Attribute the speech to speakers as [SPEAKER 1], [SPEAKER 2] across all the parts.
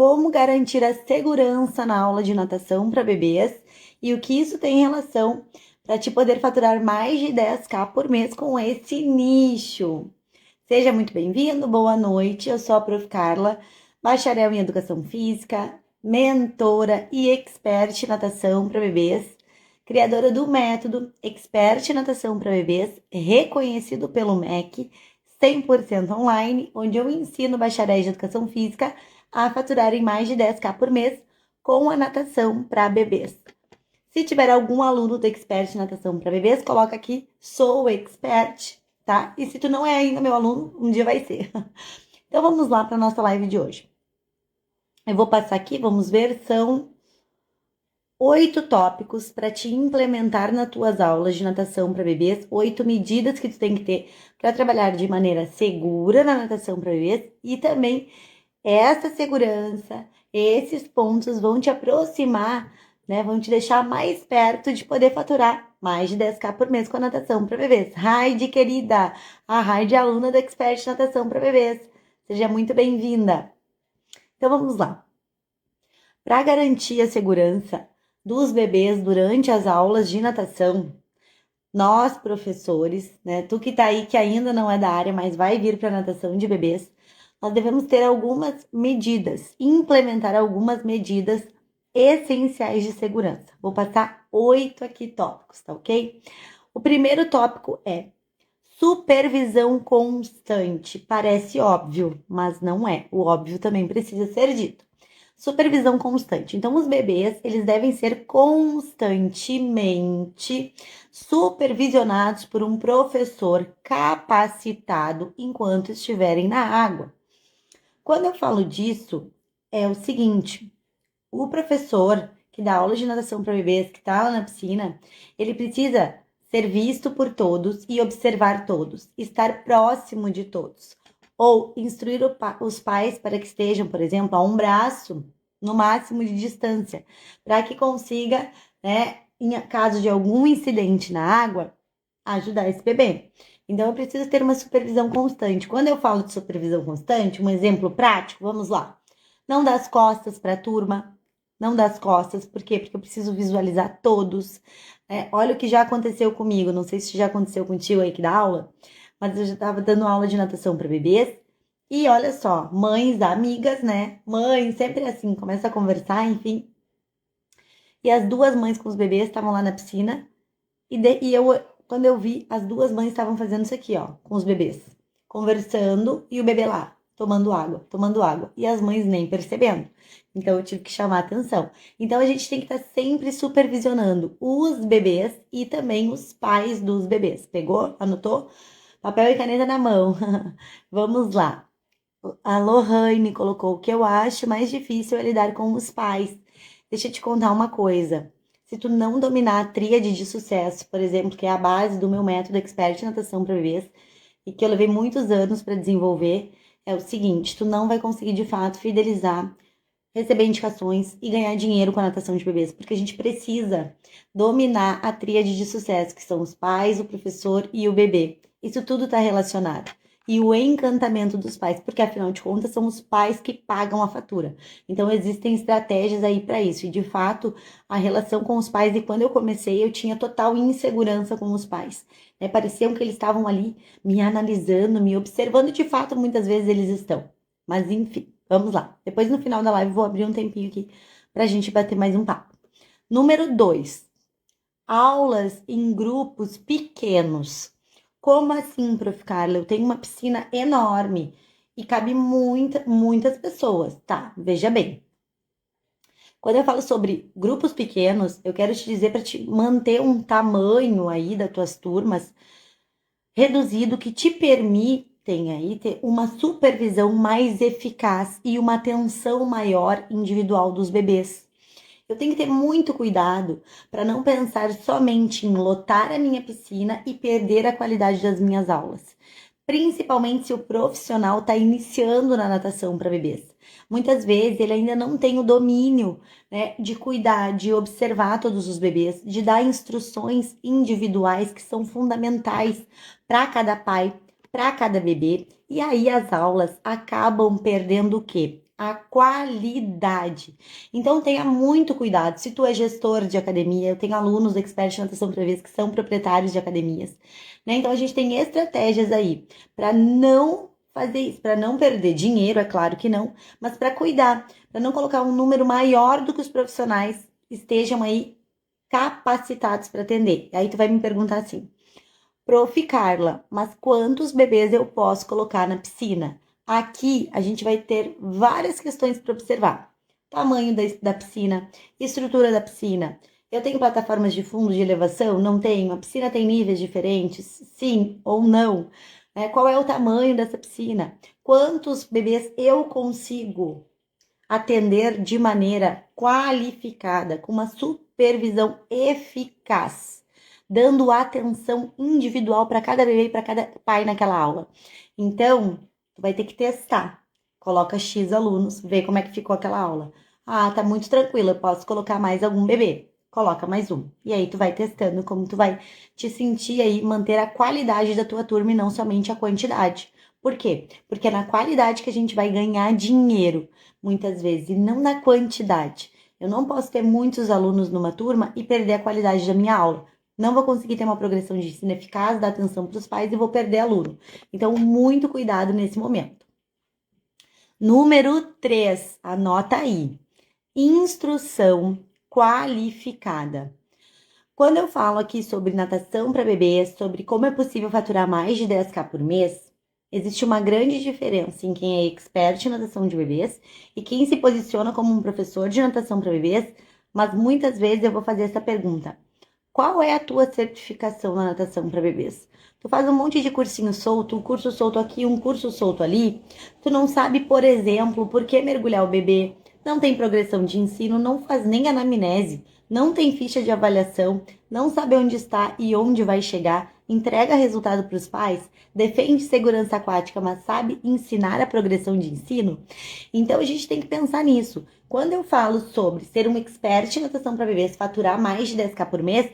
[SPEAKER 1] como garantir a segurança na aula de natação para bebês e o que isso tem em relação para te poder faturar mais de 10k por mês com esse nicho. Seja muito bem-vindo, boa noite. Eu sou a Prof. Carla, bacharel em Educação Física, mentora e expert em natação para bebês, criadora do método Expert em Natação para Bebês, reconhecido pelo MEC, 100% online, onde eu ensino bacharéis de Educação Física a faturarem mais de 10k por mês com a natação para bebês. Se tiver algum aluno do Expert em Natação para Bebês, coloca aqui, sou expert, tá? E se tu não é ainda meu aluno, um dia vai ser. Então vamos lá para a nossa live de hoje. Eu vou passar aqui, vamos ver, são 8 tópicos para te implementar nas tuas aulas de natação para bebês, 8 medidas que tu tem que ter para trabalhar de maneira segura na natação para bebês e também essa segurança, esses pontos vão te aproximar, né? Vão te deixar mais perto de poder faturar mais de 10k por mês com a natação para bebês. Raide, querida, a Raide é aluna da Expert Natação para Bebês. Seja muito bem-vinda. Então vamos lá. Para garantir a segurança dos bebês durante as aulas de natação, nós, professores, né, tu que tá aí que ainda não é da área, mas vai vir para natação de bebês, nós devemos ter algumas medidas, implementar algumas medidas essenciais de segurança. Vou passar 8 aqui tópicos, tá ok? O primeiro tópico é supervisão constante. Parece óbvio, mas não é. O óbvio também precisa ser dito. Supervisão constante. Então, os bebês, eles devem ser constantemente supervisionados por um professor capacitado enquanto estiverem na água. Quando eu falo disso, é o seguinte, o professor que dá aula de natação para bebês, que está lá na piscina, ele precisa ser visto por todos e observar todos, estar próximo de todos. Ou instruir os pais para que estejam, por exemplo, a um braço no máximo de distância, para que consiga, né, em caso de algum incidente na água, ajudar esse bebê. Então, eu preciso ter uma supervisão constante. Quando eu falo de supervisão constante, um exemplo prático, vamos lá. Não dá as costas para a turma, não dá as costas, por quê? Porque eu preciso visualizar todos. Olha o que já aconteceu comigo, não sei se já aconteceu contigo aí que dá aula, mas eu já estava dando aula de natação para bebês. E olha só, mães, amigas, né? Mãe, sempre assim, começa a conversar, enfim. E as duas mães com os bebês estavam lá na piscina. Quando eu vi, as duas mães estavam fazendo isso aqui, ó, com os bebês. Conversando e o bebê lá, tomando água, tomando água. E as mães nem percebendo. Então, eu tive que chamar a atenção. Então, a gente tem que estar sempre supervisionando os bebês e também os pais dos bebês. Pegou? Anotou? Papel e caneta na mão. Vamos lá. A Lohane colocou: o que eu acho mais difícil é lidar com os pais. Deixa eu te contar uma coisa. Se tu não dominar a tríade de sucesso, por exemplo, que é a base do meu método Expert em Natação para Bebês, e que eu levei muitos anos para desenvolver, é o seguinte: tu não vai conseguir de fato fidelizar, receber indicações e ganhar dinheiro com a natação de bebês, porque a gente precisa dominar a tríade de sucesso, que são os pais, o professor e o bebê. Isso tudo está relacionado. E o encantamento dos pais, porque afinal de contas são os pais que pagam a fatura. Então existem estratégias aí para isso. E de fato, a relação com os pais, e quando eu comecei, eu tinha total insegurança com os pais. Pareciam que eles estavam ali me analisando, me observando, de fato, muitas vezes eles estão. Mas enfim, vamos lá. Depois no final da live vou abrir um tempinho aqui pra gente bater mais um papo. Número 2. Aulas em grupos pequenos. Como assim, Prof. Carla? Eu tenho uma piscina enorme e cabe muitas pessoas, tá? Veja bem. Quando eu falo sobre grupos pequenos, eu quero te dizer para te manter um tamanho aí das tuas turmas reduzido que te permitem aí ter uma supervisão mais eficaz e uma atenção maior individual dos bebês. Eu tenho que ter muito cuidado para não pensar somente em lotar a minha piscina e perder a qualidade das minhas aulas. Principalmente se o profissional está iniciando na natação para bebês. Muitas vezes ele ainda não tem o domínio, né, de cuidar, de observar todos os bebês, de dar instruções individuais que são fundamentais para cada pai, para cada bebê. E aí as aulas acabam perdendo o quê? a qualidade. Então tenha muito cuidado. Se tu é gestor de academia, eu tenho alunos expertos de natação para bebês que são proprietários de academias, né? Então a gente tem estratégias aí para não fazer isso, para não perder dinheiro, é claro que não, mas para cuidar, para não colocar um número maior do que os profissionais estejam aí capacitados para atender. Aí tu vai me perguntar assim: Prof. Carla, mas quantos bebês eu posso colocar na piscina? Aqui a gente vai ter várias questões para observar. Tamanho da piscina, estrutura da piscina. Eu tenho plataformas de fundo de elevação? Não tenho. A piscina tem níveis diferentes? Sim ou não? Qual é o tamanho dessa piscina? Quantos bebês eu consigo atender de maneira qualificada, com uma supervisão eficaz, dando atenção individual para cada bebê e para cada pai naquela aula. Então, tu vai ter que testar. Coloca X alunos, vê como é que ficou aquela aula. Ah, tá muito tranquilo, eu posso colocar mais algum bebê. Coloca mais um. E aí tu vai testando como tu vai te sentir aí, manter a qualidade da tua turma e não somente a quantidade. Por quê? Porque é na qualidade que a gente vai ganhar dinheiro, muitas vezes, e não na quantidade. Eu não posso ter muitos alunos numa turma e perder a qualidade da minha aula. Não vou conseguir ter uma progressão de ensino eficaz, dar atenção para os pais e vou perder aluno. Então, muito cuidado nesse momento. Número 3, anota aí. Instrução qualificada. Quando eu falo aqui sobre natação para bebês, sobre como é possível faturar mais de 10k por mês, existe uma grande diferença em quem é expert em natação de bebês e quem se posiciona como um professor de natação para bebês, mas muitas vezes eu vou fazer essa pergunta: qual é a tua certificação na natação para bebês? Tu faz um monte de cursinho solto, um curso solto aqui, um curso solto ali. Tu não sabe, por exemplo, por que mergulhar o bebê. Não tem progressão de ensino, não faz nem anamnese, não tem ficha de avaliação, não sabe onde está e onde vai chegar, entrega resultado para os pais, defende segurança aquática, mas sabe ensinar a progressão de ensino. Então a gente tem que pensar nisso. Quando eu falo sobre ser um expert em natação para bebês, faturar mais de 10k por mês,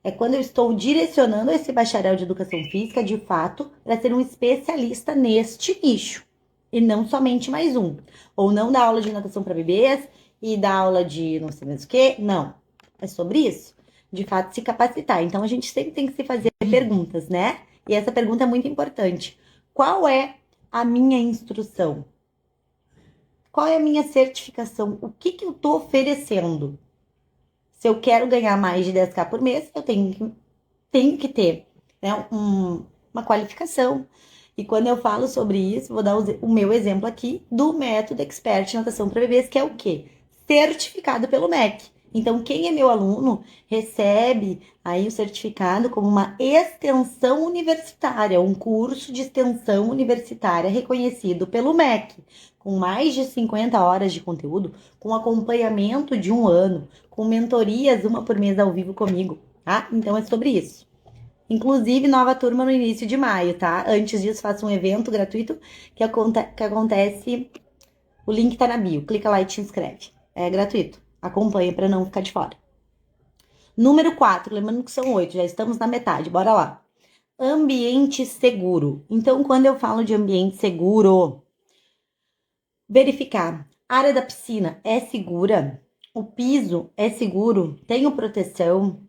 [SPEAKER 1] é quando eu estou direcionando esse bacharel de educação física, de fato, para ser um especialista neste nicho. E não somente mais um. Ou não dar aula de natação para bebês e dar aula de não sei mais o que. Não. É sobre isso. De fato, se capacitar. Então, a gente sempre tem que se fazer perguntas, né? E essa pergunta é muito importante. Qual é a minha instrução? Qual é a minha certificação? O que eu estou oferecendo? Se eu quero ganhar mais de 10k por mês, eu tenho que ter, né, uma qualificação. E quando eu falo sobre isso, vou dar o meu exemplo aqui do método Expert Natação para Bebês, que é o quê? Certificado pelo MEC. Então, quem é meu aluno recebe aí o certificado como uma extensão universitária, um curso de extensão universitária reconhecido pelo MEC, com mais de 50 horas de conteúdo, com acompanhamento de um ano, com mentorias, uma por mês ao vivo comigo, tá? Então é sobre isso. Inclusive, nova turma no início de maio, tá? Antes disso, faço um evento gratuito que acontece. O link tá na bio. Clica lá e te inscreve. É gratuito. Acompanha para não ficar de fora. Número 4, lembrando que são 8, já estamos na metade. Bora lá. Ambiente seguro. Então, quando eu falo de ambiente seguro, verificar. A área da piscina é segura? O piso é seguro? Tenho proteção?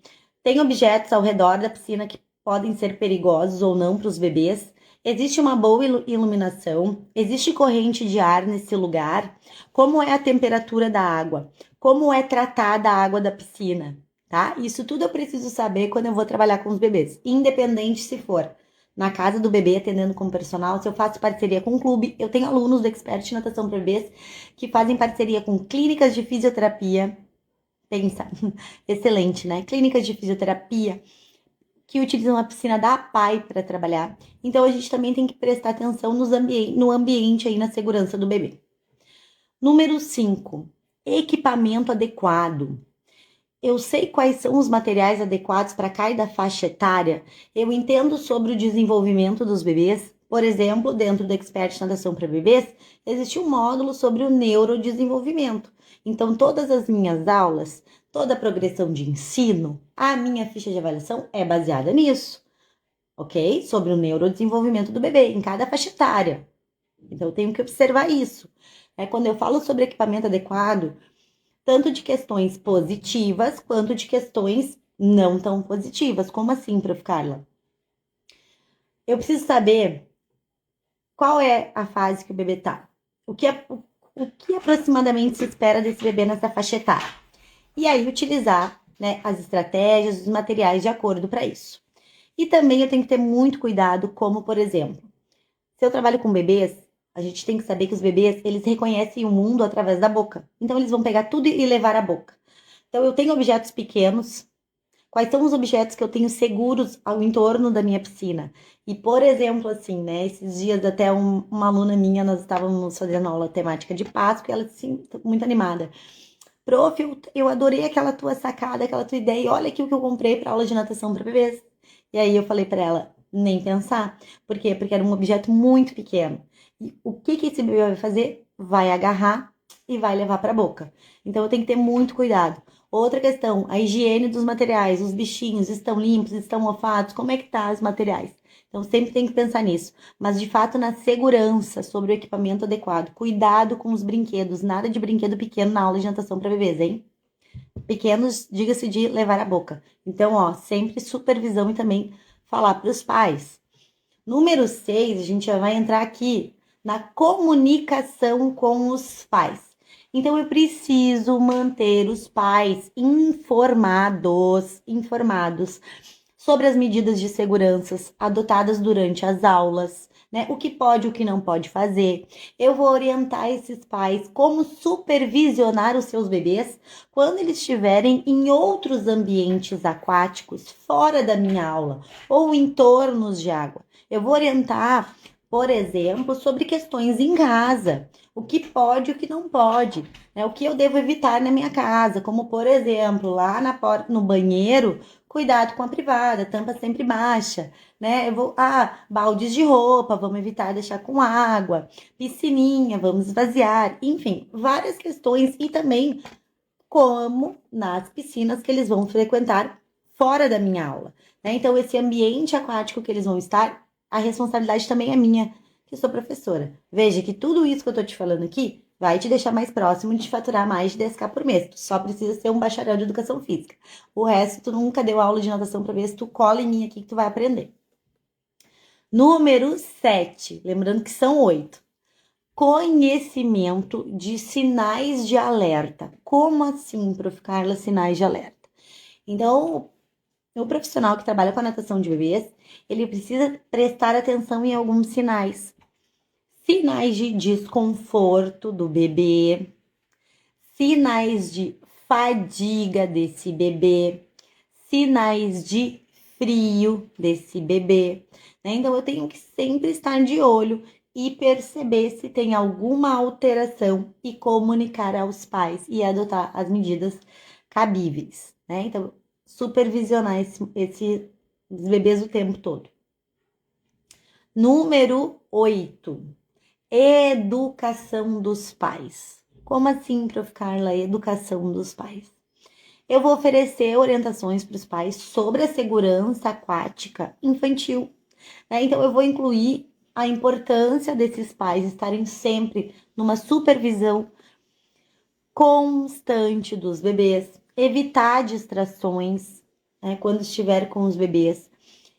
[SPEAKER 1] Tem objetos ao redor da piscina que podem ser perigosos ou não para os bebês? Existe uma boa iluminação? Existe corrente de ar nesse lugar? Como é a temperatura da água? Como é tratada a água da piscina? Tá? Isso tudo eu preciso saber quando eu vou trabalhar com os bebês, independente se for na casa do bebê, atendendo como personal, se eu faço parceria com um clube, eu tenho alunos do Expert em Natação para Bebês que fazem parceria com clínicas de fisioterapia, pensa, excelente, né? Clínicas de fisioterapia que utilizam a piscina da APAI para trabalhar. Então a gente também tem que prestar atenção no ambiente aí, na segurança do bebê. Número 5, equipamento adequado. Eu sei quais são os materiais adequados para cada faixa etária. Eu entendo sobre o desenvolvimento dos bebês. Por exemplo, dentro do Expert Natação para Bebês, existe um módulo sobre o neurodesenvolvimento. Então, todas as minhas aulas, toda a progressão de ensino, a minha ficha de avaliação é baseada nisso, ok? Sobre o neurodesenvolvimento do bebê, em cada faixa etária. Então, eu tenho que observar isso. Quando eu falo sobre equipamento adequado, tanto de questões positivas quanto de questões não tão positivas. Como assim, Prof. Carla? Eu preciso saber qual é a fase que o bebê tá. O que aproximadamente se espera desse bebê nessa faixa etária? E aí utilizar, né, as estratégias, os materiais de acordo para isso. E também eu tenho que ter muito cuidado, como por exemplo, se eu trabalho com bebês, a gente tem que saber que os bebês, eles reconhecem o mundo através da boca. Então eles vão pegar tudo e levar à boca. Então eu tenho objetos pequenos. Quais são os objetos que eu tenho seguros ao entorno da minha piscina? E, por exemplo, assim, né? Esses dias até uma aluna minha, nós estávamos fazendo aula temática de Páscoa, e ela, assim, muito animada. Prof, eu adorei aquela tua sacada, aquela tua ideia, e olha aqui o que eu comprei para aula de natação para bebês. E aí eu falei para ela, nem pensar. Por quê? Porque era um objeto muito pequeno. E o que que esse bebê vai fazer? Vai agarrar e vai levar para a boca. Então eu tenho que ter muito cuidado. Outra questão, a higiene dos materiais. Os bichinhos estão limpos, estão mofados? Como é que tá os materiais? Então sempre tem que pensar nisso. Mas de fato na segurança sobre o equipamento adequado. Cuidado com os brinquedos. Nada de brinquedo pequeno na aula de natação para bebês, hein? Pequenos, diga-se de levar à boca. Então, ó, sempre supervisão e também falar para os pais. Número 6, a gente já vai entrar aqui na comunicação com os pais. Então, eu preciso manter os pais informados sobre as medidas de segurança adotadas durante as aulas, né? O que pode, o que não pode fazer. Eu vou orientar esses pais como supervisionar os seus bebês quando eles estiverem em outros ambientes aquáticos, fora da minha aula, ou em tornos de água. Eu vou orientar, por exemplo, sobre questões em casa. O que pode e o que não pode, né? O que eu devo evitar na minha casa, como por exemplo, lá na porta, no banheiro, cuidado com a privada, tampa sempre baixa, né? Baldes de roupa, vamos evitar deixar com água, piscininha, vamos esvaziar, enfim, várias questões e também como nas piscinas que eles vão frequentar fora da minha aula, né? Então, esse ambiente aquático que eles vão estar, a responsabilidade também é minha, que sou professora. Veja que tudo isso que eu tô te falando aqui vai te deixar mais próximo de faturar mais de 10k por mês. Tu só precisa ser um bacharel de educação física. O resto, tu nunca deu aula de natação para ver se tu cola em mim aqui que tu vai aprender. Número 7, lembrando que são 8. Conhecimento de sinais de alerta. Como assim, Prof. Carla, sinais de alerta? Então, o profissional que trabalha com a natação de bebês, ele precisa prestar atenção em alguns sinais. Sinais de desconforto do bebê, sinais de fadiga desse bebê, sinais de frio desse bebê, né? Então eu tenho que sempre estar de olho e perceber se tem alguma alteração e comunicar aos pais e adotar as medidas cabíveis, né? Então, supervisionar esses bebês o tempo todo. Número 8. Educação dos pais. Como assim, Prof. Carla, educação dos pais? Eu vou oferecer orientações para os pais sobre a segurança aquática infantil, né? Então, eu vou incluir a importância desses pais estarem sempre numa supervisão constante dos bebês, evitar distrações, né, quando estiver com os bebês,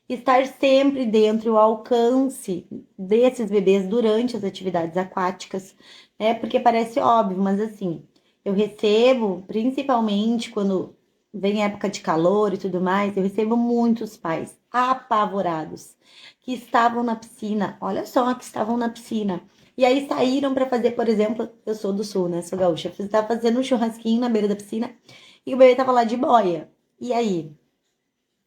[SPEAKER 1] estar sempre dentro do alcance desses bebês durante as atividades aquáticas, né? Porque parece óbvio, mas assim, eu recebo, principalmente quando vem época de calor e tudo mais, eu recebo muitos pais apavorados que estavam na piscina, olha só, que estavam na piscina. E aí saíram para fazer, por exemplo, eu sou do sul, né? Sou gaúcha. Eu estava fazendo um churrasquinho na beira da piscina e o bebê tava lá de boia. E aí?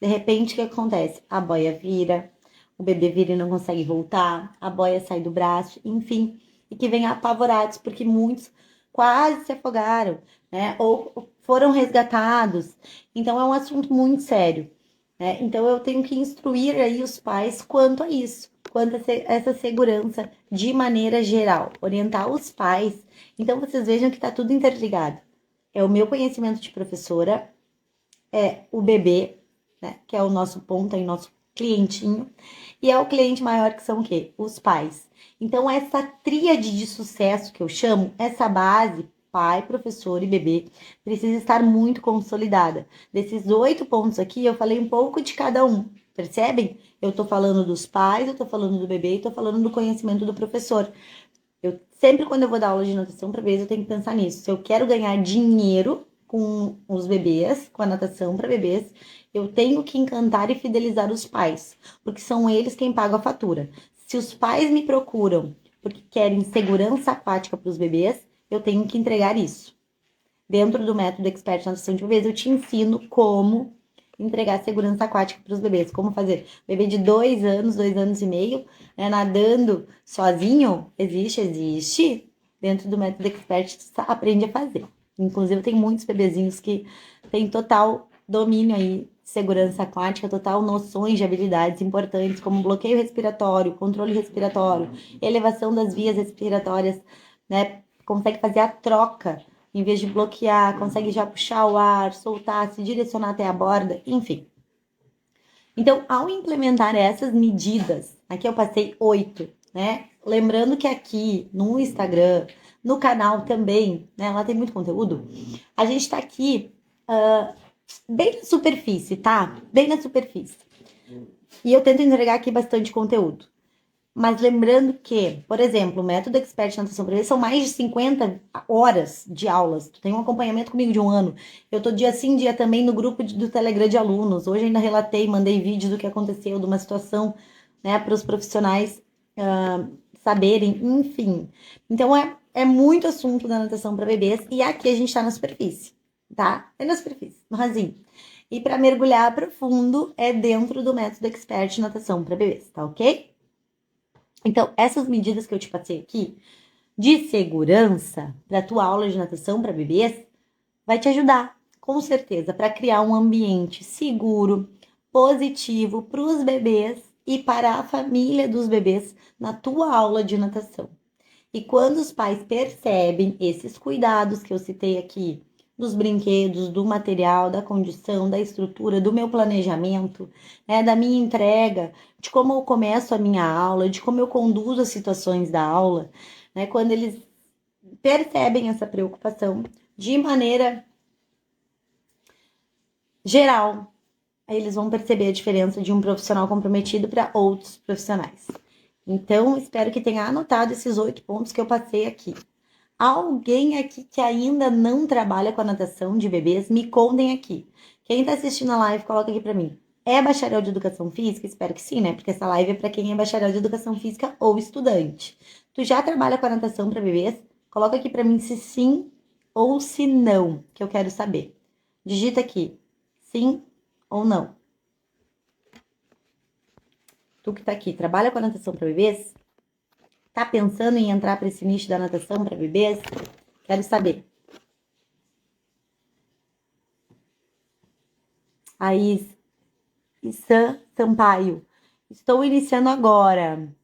[SPEAKER 1] De repente, o que acontece? A boia vira, o bebê vira e não consegue voltar, a boia sai do braço, enfim, e que vem apavorados, porque muitos quase se afogaram, né? Ou foram resgatados. Então, é um assunto muito sério, né? Então, eu tenho que instruir aí os pais quanto a isso, quanto a essa segurança de maneira geral, orientar os pais. Então, vocês vejam que está tudo interligado. É o meu conhecimento de professora, é o bebê, né, que é o nosso ponto aí, nosso clientinho, e é o cliente maior que são o quê? Os pais. Então, essa tríade de sucesso que eu chamo, essa base, pai, professor e bebê, precisa estar muito consolidada. Desses 8 pontos aqui, eu falei um pouco de cada um, percebem? Eu tô falando dos pais, eu tô falando do bebê e tô falando do conhecimento do professor. Eu sempre, quando eu vou dar aula de natação para bebês, eu tenho que pensar nisso. Se eu quero ganhar dinheiro com os bebês, com a natação para bebês, eu tenho que encantar e fidelizar os pais, porque são eles quem pagam a fatura. Se os pais me procuram porque querem segurança aquática para os bebês, eu tenho que entregar isso. Dentro do método Expert Natação de Bebês, eu te ensino como entregar segurança aquática para os bebês, como fazer. Bebê de 2 anos e meio, né, nadando sozinho, existe. Dentro do método Expert, tu aprende a fazer. Inclusive, tem muitos bebezinhos que têm total domínio aí, segurança aquática, total noções de habilidades importantes, como bloqueio respiratório, controle respiratório, elevação das vias respiratórias, né? Consegue fazer a troca em vez de bloquear, consegue já puxar o ar, soltar, se direcionar até a borda, enfim. Então, ao implementar essas medidas, aqui eu passei 8, né? Lembrando que aqui no Instagram, no canal também, né? Lá tem muito conteúdo. A gente tá aqui bem na superfície, tá? Bem na superfície. E eu tento entregar aqui bastante conteúdo. Mas lembrando que, por exemplo, o método Expert Natação Brasileira são mais de 50 horas de aulas. Tu tem um acompanhamento comigo de um ano. Eu tô dia sim, dia também no grupo do Telegram de alunos. Hoje ainda relatei, mandei vídeo do que aconteceu, de uma situação, né, para os profissionais saberem, enfim. Então é muito assunto da natação para bebês e aqui a gente tá na superfície, tá? É na superfície, no rasinho. E para mergulhar profundo é dentro do método Expert Natação para bebês, tá ok? Então, essas medidas que eu te passei aqui de segurança para tua aula de natação para bebês vai te ajudar, com certeza, para criar um ambiente seguro, positivo para os bebês e para a família dos bebês na tua aula de natação. E quando os pais percebem esses cuidados que eu citei aqui, dos brinquedos, do material, da condição, da estrutura, do meu planejamento, né, da minha entrega, de como eu começo a minha aula, de como eu conduzo as situações da aula, né, quando eles percebem essa preocupação de maneira geral, aí eles vão perceber a diferença de um profissional comprometido para outros profissionais. Então, espero que tenha anotado esses 8 pontos que eu passei aqui. Alguém aqui que ainda não trabalha com a natação de bebês, me contem aqui. Quem tá assistindo a live, coloca aqui pra mim. É bacharel de educação física? Espero que sim, né? Porque essa live é pra quem é bacharel de educação física ou estudante. Tu já trabalha com a natação para bebês? Coloca aqui pra mim se sim ou se não, que eu quero saber. Digita aqui, sim ou não. Tu que tá aqui, trabalha com a natação para bebês? Tá pensando em entrar para esse nicho da natação para bebês? Quero saber. Aí, Issan Sampaio. Estou iniciando agora.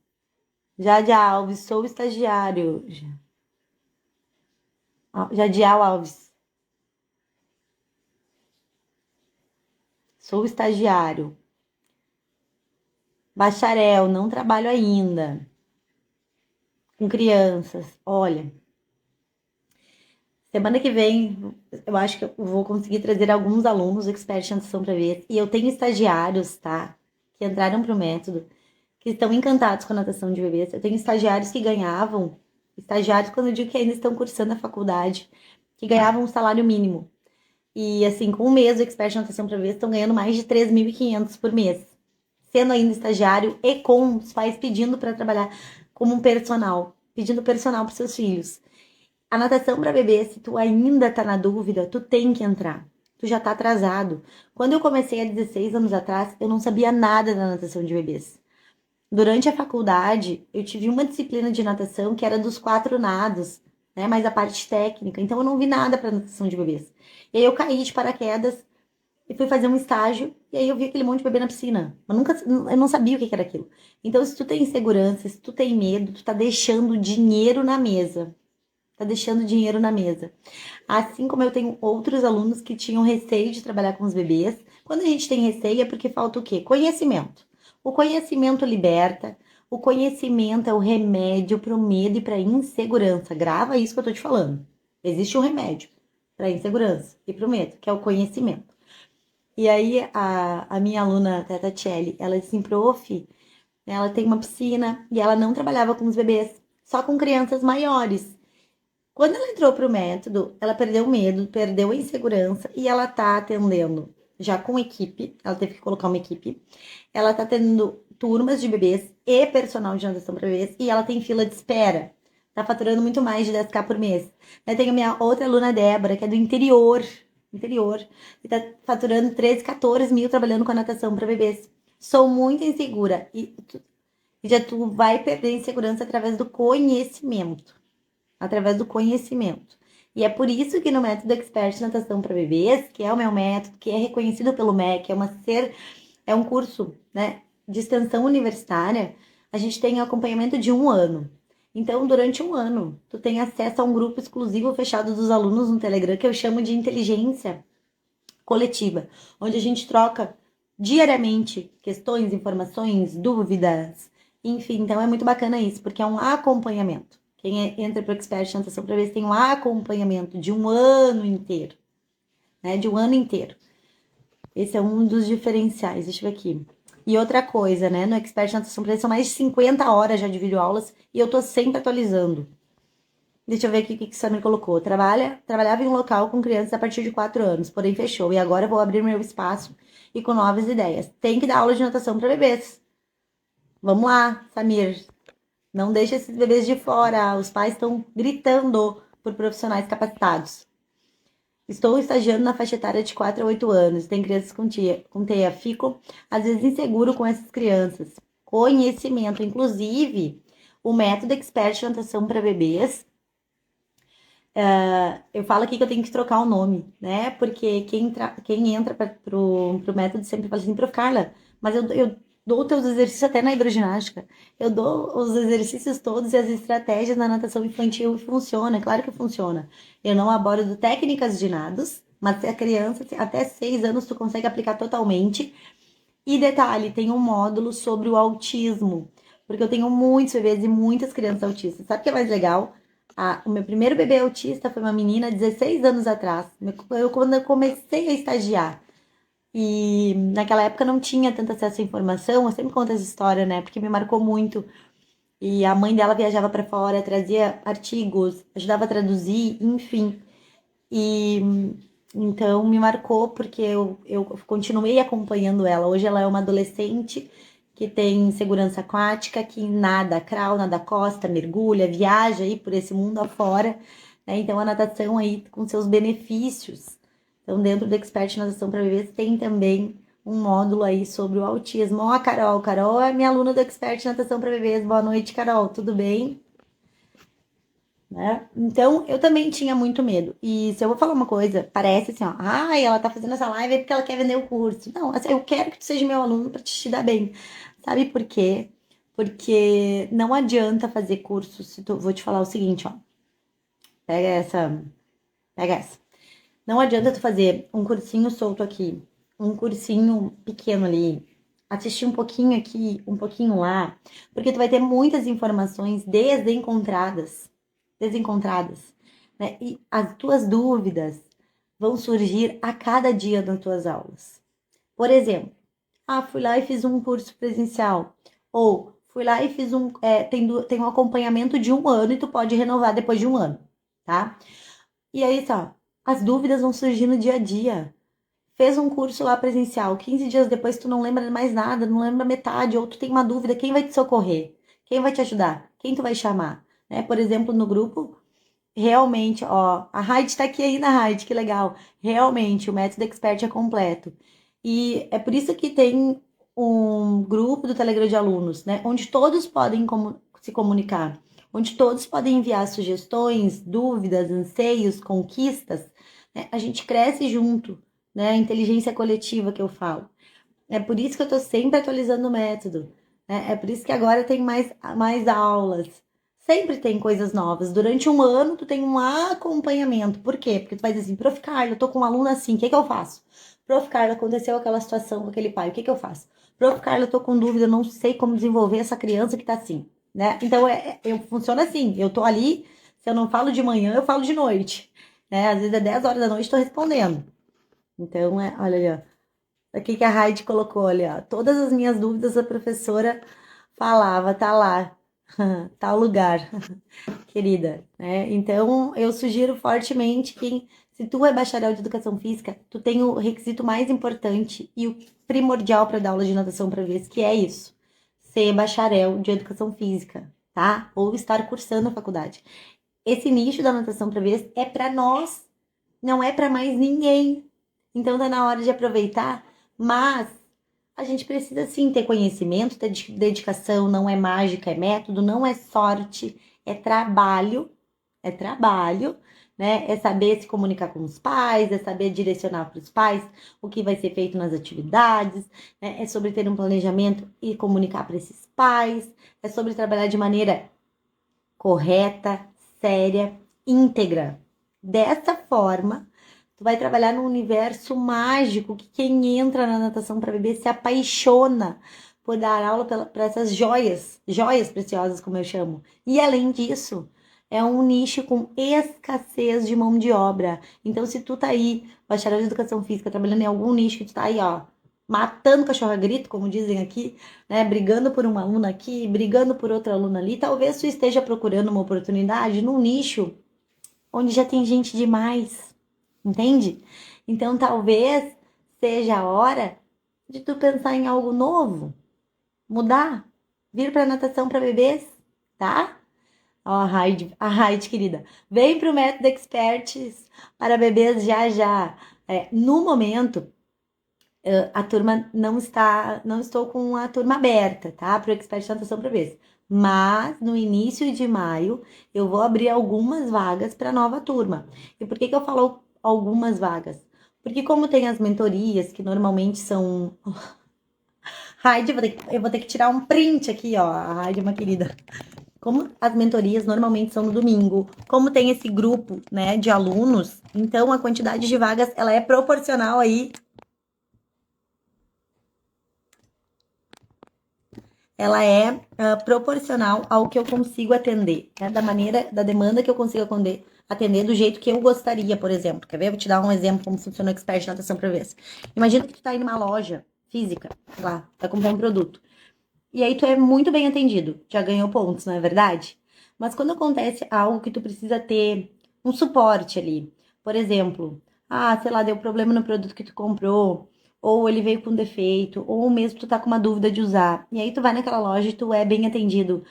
[SPEAKER 1] Jade Alves, sou estagiário. Jadial Alves, sou estagiário. Bacharel, não trabalho ainda. Com crianças. Olha, semana que vem eu acho que eu vou conseguir trazer alguns alunos experts em natação para ver. E eu tenho estagiários, tá? Que entraram pro método, que estão encantados com a natação de bebês. Eu tenho estagiários que ganhavam, estagiários quando eu digo que ainda estão cursando a faculdade, que ganhavam um salário mínimo. E assim, com um mês do expert em natação para bebês, estão ganhando mais de 3.500 por mês. Sendo ainda estagiário e com os pais pedindo para trabalhar como um personal, pedindo personal para seus filhos. A natação para bebê, se tu ainda tá na dúvida, tu tem que entrar. Tu já tá atrasado. Quando eu comecei há 16 anos atrás, eu não sabia nada da natação de bebês. Durante a faculdade, eu tive uma disciplina de natação que era dos 4 nados, né? Mais a parte técnica. Então eu não vi nada para natação de bebês. E aí eu caí de paraquedas e fui fazer um estágio e aí eu vi aquele monte de bebê na piscina. Eu não sabia o que era aquilo. Então, se tu tem insegurança, se tu tem medo, tu tá deixando dinheiro na mesa. Tá deixando dinheiro na mesa. Assim como eu tenho outros alunos que tinham receio de trabalhar com os bebês. Quando a gente tem receio é porque falta o quê? Conhecimento. O conhecimento liberta, o conhecimento é o remédio para o medo e para a insegurança. Grava isso que eu tô te falando. Existe um remédio para a insegurança e para o medo, que é o conhecimento. E aí a minha aluna, a Tatiele, ela disse assim, prof, ela tem uma piscina e ela não trabalhava com os bebês, só com crianças maiores. Quando ela entrou pro método, ela perdeu o medo, perdeu a insegurança e ela tá atendendo já com equipe, ela teve que colocar uma equipe. Ela tá tendo turmas de bebês e personal de natação para bebês e ela tem fila de espera. Tá faturando muito mais de 10k por mês. Eu tenho a minha outra aluna, Débora, que é do interior, e tá faturando 13, 14 mil trabalhando com a natação para bebês. Sou muito insegura e já tu vai perder insegurança através do conhecimento. Através do conhecimento. E é por isso que no método Expert Natação para Bebês, que é o meu método, que é reconhecido pelo MEC, é um curso, né, de extensão universitária, a gente tem acompanhamento de 1 ano. Então, durante 1 ano, tu tem acesso a um grupo exclusivo fechado dos alunos no Telegram, que eu chamo de inteligência coletiva, onde a gente troca diariamente questões, informações, dúvidas, enfim. Então, é muito bacana isso, porque é um acompanhamento. Quem entra para o Expert Natação para ver se tem um acompanhamento de 1 ano inteiro, né? De 1 ano inteiro. Esse é um dos diferenciais. Deixa eu ver aqui. E outra coisa, né? No Expert Natação para são mais de 50 horas já de videoaulas e eu tô sempre atualizando. Deixa eu ver aqui o que você me colocou. Trabalhava em um local com crianças a partir de 4 anos, porém fechou. E agora vou abrir meu espaço e com novas ideias. Tem que dar aula de natação para bebês. Vamos lá, Samir. Não deixa esses bebês de fora. Os pais estão gritando por profissionais capacitados. Estou estagiando na faixa etária de 4 a 8 anos. Tem crianças com TEA. Fico, às vezes, inseguro com essas crianças. Conhecimento. Inclusive, o método Expert Natação para bebês. Eu falo aqui que eu tenho que trocar o nome, né? Porque quem entra pro método sempre fala assim, Prof. Carla, mas eu dou os teus exercícios até na hidroginástica. Eu dou os exercícios todos e as estratégias na natação infantil e funciona, claro que funciona. Eu não abordo técnicas de nados, mas se a criança, até 6 anos, tu consegue aplicar totalmente. E detalhe, tem um módulo sobre o autismo, porque eu tenho muitos bebês e muitas crianças autistas. Sabe o que é mais legal? O meu primeiro bebê autista foi uma menina 16 anos atrás, quando eu comecei a estagiar. E naquela época não tinha tanto acesso à informação, eu sempre conto essa história, né? Porque me marcou muito. E a mãe dela viajava para fora, trazia artigos, ajudava a traduzir, enfim. E então me marcou porque eu continuei acompanhando ela. Hoje ela é uma adolescente que tem segurança aquática, que nada crawl, nada costa, mergulha, viaja aí por esse mundo afora, né? Então a natação aí com seus benefícios. Então dentro do Expert Natação para Bebês tem também um módulo aí sobre o autismo. Ó, a Carol. Carol é minha aluna do Expert Natação para Bebês. Boa noite, Carol. Tudo bem? Né? Então, eu também tinha muito medo. E se eu vou falar uma coisa, parece assim, ó, ai, ela tá fazendo essa live porque ela quer vender o curso. Não, assim, eu quero que tu seja meu aluno para te dar bem. Sabe por quê? Porque não adianta fazer curso se tu, vou te falar o seguinte, ó. Pega essa, pega essa. Não adianta tu fazer um cursinho solto aqui, um cursinho pequeno ali, assistir um pouquinho aqui, um pouquinho lá, porque tu vai ter muitas informações desencontradas, né? E as tuas dúvidas vão surgir a cada dia nas tuas aulas. Por exemplo, fui lá e fiz um curso presencial, ou fui lá e fiz tem um acompanhamento de 1 ano e tu pode renovar depois de 1 ano, tá? E aí, tá, as dúvidas vão surgir no dia a dia. Fez um curso lá presencial, 15 dias depois tu não lembra mais nada, não lembra metade, ou tu tem uma dúvida, quem vai te socorrer? Quem vai te ajudar? Quem tu vai chamar? Né? Por exemplo, no grupo, realmente, ó, a Raid tá aqui ainda, Raid, que legal. Realmente, o método Expert é completo. E é por isso que tem um grupo do Telegram de alunos, né? Onde todos podem se comunicar, onde todos podem enviar sugestões, dúvidas, anseios, conquistas, né? A gente cresce junto, né? A inteligência coletiva que eu falo. É por isso que eu tô sempre atualizando o método, né? É por isso que agora tem mais aulas. Sempre tem coisas novas. Durante 1 ano, tu tem um acompanhamento. Por quê? Porque tu vai dizer assim, Prof. Carla, eu tô com um aluno assim, o que que eu faço? Prof. Carla, aconteceu aquela situação com aquele pai, o que que eu faço? Prof. Carla, eu tô com dúvida, eu não sei como desenvolver essa criança que tá assim, né? Então, eu funciono assim, eu tô ali, se eu não falo de manhã, eu falo de noite, né? Às vezes é 10 horas da noite, tô respondendo. Então, olha ali, ó. Aqui que a Heidi colocou ali, ó. Todas as minhas dúvidas a professora falava, tá lá, tal lugar, querida, né? Então, eu sugiro fortemente que, se tu é bacharel de educação física, tu tem o requisito mais importante e o primordial para dar aula de natação para vez, que é isso: ser bacharel de educação física, tá? Ou estar cursando a faculdade. Esse nicho da natação para vez é para nós, não é para mais ninguém. Então, tá na hora de aproveitar, mas a gente precisa sim ter conhecimento, ter dedicação, não é mágica, é método, não é sorte, é trabalho, né? É saber se comunicar com os pais, é saber direcionar para os pais o que vai ser feito nas atividades, né? É sobre ter um planejamento e comunicar para esses pais, é sobre trabalhar de maneira correta, séria, íntegra. Dessa forma, tu vai trabalhar num universo mágico que quem entra na natação para bebê se apaixona por dar aula para essas joias, joias preciosas, como eu chamo. E além disso, é um nicho com escassez de mão de obra. Então, se tu tá aí, bacharel de educação física, trabalhando em algum nicho que tu tá aí, ó, matando cachorro a grito, como dizem aqui, né, brigando por uma aluna aqui, brigando por outra aluna ali, talvez tu esteja procurando uma oportunidade num nicho onde já tem gente demais, entende? Então talvez seja a hora de tu pensar em algo novo, mudar, vir para natação para bebês, tá? Ó, a Heidi querida, vem pro Método Experts para bebês já já. No momento, a turma não estou com a turma aberta, tá? Para o Expert Natação para bebês. Mas no início de maio eu vou abrir algumas vagas para nova turma. E por que que eu falo algumas vagas? Porque como tem as mentorias, que normalmente são. Heidi, eu vou ter que tirar um print aqui, ó. A Heidi é uma querida. Como as mentorias normalmente são no domingo, como tem esse grupo, né, de alunos, então a quantidade de vagas ela é proporcional aí, ela é proporcional ao que eu consigo atender, né? Da maneira, da demanda que eu consigo atender do jeito que eu gostaria, por exemplo. Quer ver? Vou te dar um exemplo como funciona o Expert Natação para ver. Imagina que tu tá aí numa loja física, lá, vai comprar um produto. E aí tu é muito bem atendido, já ganhou pontos, não é verdade? Mas quando acontece algo que tu precisa ter um suporte ali, por exemplo, sei lá, deu problema no produto que tu comprou, ou ele veio com defeito, ou mesmo tu tá com uma dúvida de usar, e aí tu vai naquela loja e tu é bem atendido,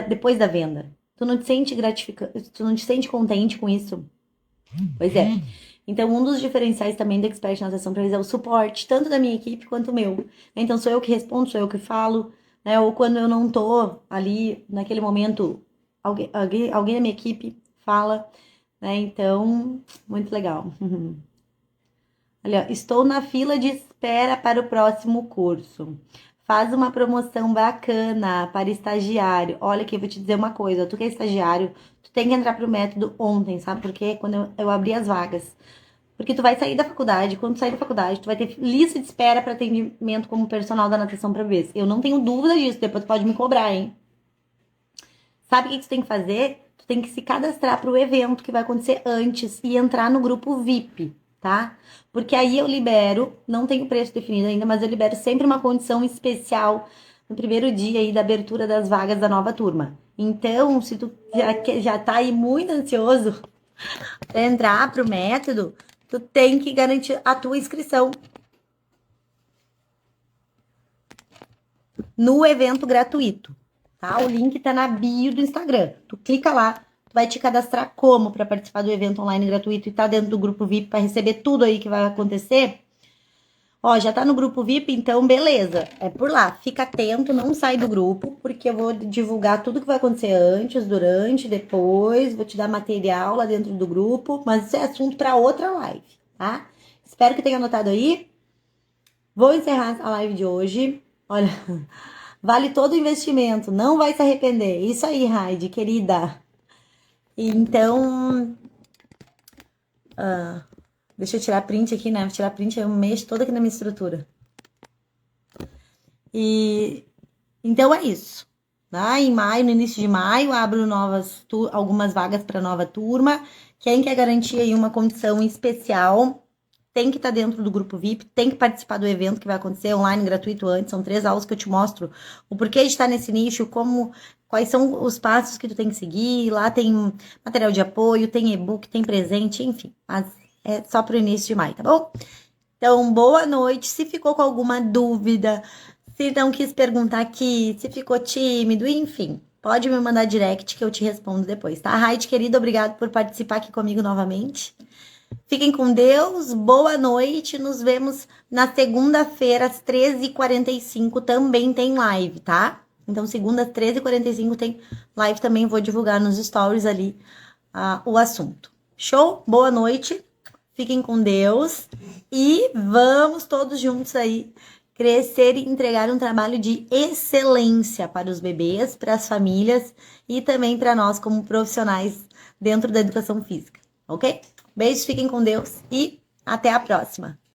[SPEAKER 1] depois da venda. Tu não te sente tu não te sente contente com isso? Pois é. Então, um dos diferenciais também da Expert Natação para eles é o suporte, tanto da minha equipe quanto o meu. Então, sou eu que respondo, sou eu que falo, né? Ou quando eu não tô ali naquele momento, alguém da minha equipe fala, né? Então, muito legal. Olha, estou na fila de espera para o próximo curso. Faz uma promoção bacana para estagiário. Olha aqui, eu vou te dizer uma coisa. Tu que é estagiário, tu tem que entrar pro método ontem, sabe? Porque quando eu abri as vagas. Porque tu vai sair da faculdade, quando tu sair da faculdade, tu vai ter lista de espera para atendimento como personal da natação para vez. Eu não tenho dúvida disso, depois tu pode me cobrar, hein? Sabe o que tu tem que fazer? Tu tem que se cadastrar para o evento que vai acontecer antes e entrar no grupo VIP, tá? Porque aí eu libero, não tenho preço definido ainda, mas eu libero sempre uma condição especial no primeiro dia aí da abertura das vagas da nova turma. Então, se tu já tá aí muito ansioso para entrar pro método, tu tem que garantir a tua inscrição no evento gratuito, tá? O link tá na bio do Instagram. Tu clica lá, tu vai te cadastrar como para participar do evento online gratuito e tá dentro do grupo VIP para receber tudo aí que vai acontecer. Ó, já tá no grupo VIP, então beleza. É por lá. Fica atento, não sai do grupo, porque eu vou divulgar tudo que vai acontecer antes, durante, depois, vou te dar material lá dentro do grupo, mas isso é assunto para outra live, tá? Espero que tenha anotado aí. Vou encerrar a live de hoje. Olha, vale todo o investimento, não vai se arrepender. Isso aí, Raide, querida. Então, deixa eu tirar print aqui, né? Vou tirar print, eu mexo toda aqui na minha estrutura. E então é isso. Tá? Em maio, no início de maio, abro algumas vagas para nova turma. Quem quer garantir aí uma condição especial tem que estar dentro do grupo VIP, tem que participar do evento que vai acontecer online, gratuito antes. São 3 aulas que eu te mostro o porquê de estar nesse nicho, quais são os passos que tu tem que seguir. Lá tem material de apoio, tem e-book, tem presente, enfim. Mas é só para o início de maio, tá bom? Então, boa noite. Se ficou com alguma dúvida, se não quis perguntar aqui, se ficou tímido, enfim, pode me mandar direct que eu te respondo depois, tá? Raide, querida, obrigado por participar aqui comigo novamente. Fiquem com Deus, boa noite. Nos vemos na segunda-feira, às 13h45. Também tem live, tá? Então, segunda, às 13h45 tem live também. Vou divulgar nos stories ali o assunto. Show? Boa noite. Fiquem com Deus. E vamos todos juntos aí crescer e entregar um trabalho de excelência para os bebês, para as famílias e também para nós como profissionais dentro da educação física, ok? Beijos, fiquem com Deus e até a próxima.